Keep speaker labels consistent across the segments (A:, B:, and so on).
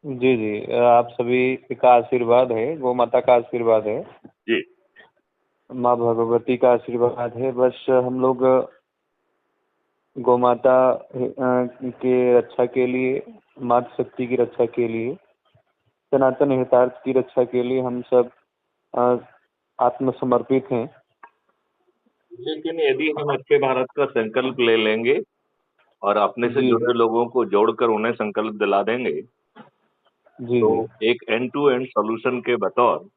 A: जी, जी। आप सभी का आशीर्वाद है, गौ माता का आशीर्वाद है,
B: जी।
A: माँ भगवती का आशीर्वाद है। बस हम लोग गौ माता के रक्षा के लिए, मातृशक्ति की रक्षा के लिए, सनातन हितार्थ की रक्षा के लिए हम सब अ, आत्मसमर्पित हैं।
B: लेकिन यदि हम अच्छे भारत का संकल्प ले लेंगे और अपने से
A: जी,
B: जुड़े लोगों को जोड़कर उन्हें संकल्प दिला देंगे,
A: जी,
B: तो
A: जी।
B: एक एंड टू एंड सॉल्यूशन के बतौर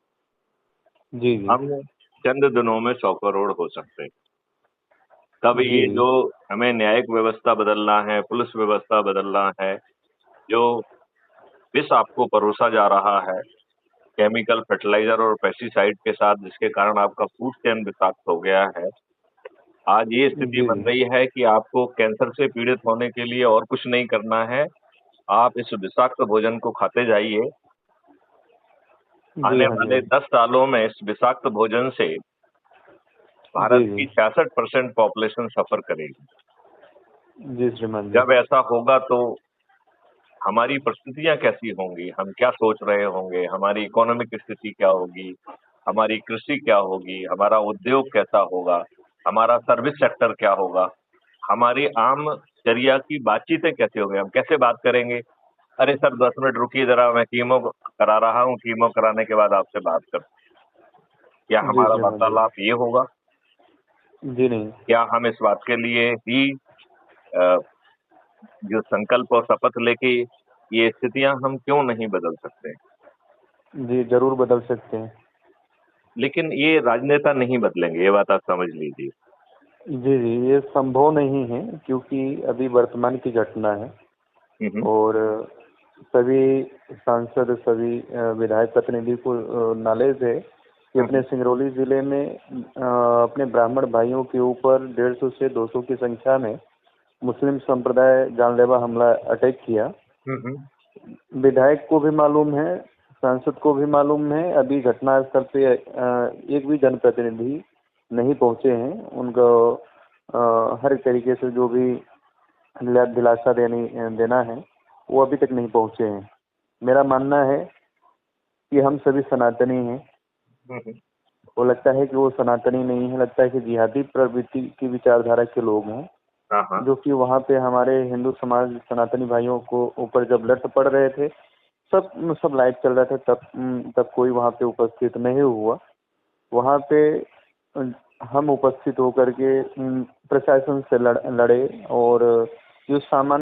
A: जी, जी।
B: हम चंद दिनों में 100 करोड़ हो सकते हैं। तब
A: जी,
B: ये
A: जी।
B: जो हमें न्यायिक व्यवस्था बदलना है, पुलिस व्यवस्था बदलना है, जो विष आपको परोसा जा रहा है, केमिकल फर्टिलाइज़र और पेस्टिसाइड के साथ, जिसके कारण आपका फूड चेन विषाक्त हो गया है। आज ये स्थिति
A: जी,
B: बन
A: जी।
B: रही है कि आपको कैंसर से पीड़ित होने के लिए और कुछ नहीं करना है। आप इस विषाक्त भोजन को खाते जाइए।
A: जी,
B: आने
A: हाँ जी, हाँ
B: वाले
A: जी।
B: 10 सालों में इस विषाक्त भोजन से भारत
A: जी,
B: की
A: जी।
B: 66% पॉपुलेशन सफ़र करेगी।
A: जी, श्रीमान जी।
B: जब ऐसा होगा तो हमारी परिस्थितियाँ कैसी होंगी? हम क्या सोच रहे होंगे? हमारी इकोनॉमिक स्थिति क्या होगी? हमारी कृषि क्या होगी? हमारा उद्योग कैसा होगा? हमारा सर्विस सेक्टर क्या होगा? हमारी आमचर्या की बातचीतें कैसे होंगी? हम कैसे बात करेंगे? अरे सर 10 मिनट रुकिए ज़रा, मैं कीमो करा रहा हूँ, कीमो कराने के बाद आपसे बात करता हूँ। क्या
A: जी,
B: हमारा
A: श्रीमान जी।
B: वार्तालाप ये होगा?
A: जी, नहीं।
B: क्या हम इस बात के लिए ही अ, जो संकल्प और शपथ लेके ये स्थितियाँ हम क्यों नहीं बदल सकते?
A: जी, ज़रूर बदल सकते हैं।
B: लेकिन ये राजनेता नहीं बदलेंगे, ये बात आप समझ लीजिए।
A: जी, जी, ये संभव नहीं है क्योंकि अभी वर्तमान की घटना है
B: हुँ, हुँ।
A: और सभी सांसद, सभी विधायक प्रतिनिधि को नॉलेज है कि
B: हुँ,
A: अपने
B: हुँ।
A: सिंगरौली ज़िले में अपने ब्राह्मण भाइयों के ऊपर 150 से 200 की संख्या में मुस्लिम संप्रदाय जानलेवा हमला अटैक किया।
B: हुँ, हुँ।
A: विधायक को भी मालूम है, सांसद को भी मालूम है, अभी घटनास्थल पे एक भी जनप्रतिनिधि नहीं पहुंचे हैं। उनको हर एक तरीके से जो भी दिलासा देना है, वो अभी तक नहीं पहुंचे हैं। मेरा मानना है कि हम सभी सनातनी हैं।
B: हुँ, हुँ।
A: वो लगता है कि वो सनातनी नहीं है, लगता है कि जिहादी प्रवृत्ति की विचारधारा के लोग हैं,
B: हाँ, हाँ।
A: जो कि वहाँ पे हमारे हिंदू समाज सनातनी भाइयों को ऊपर जब लठ पड़ रहे थे, सब लाइव चल रहा था, तब कोई वहाँ पे उपस्थित नहीं हुआ। वहाँ पे हम उपस्थित होकर के प्रशासन से लड़े और जो सामान्य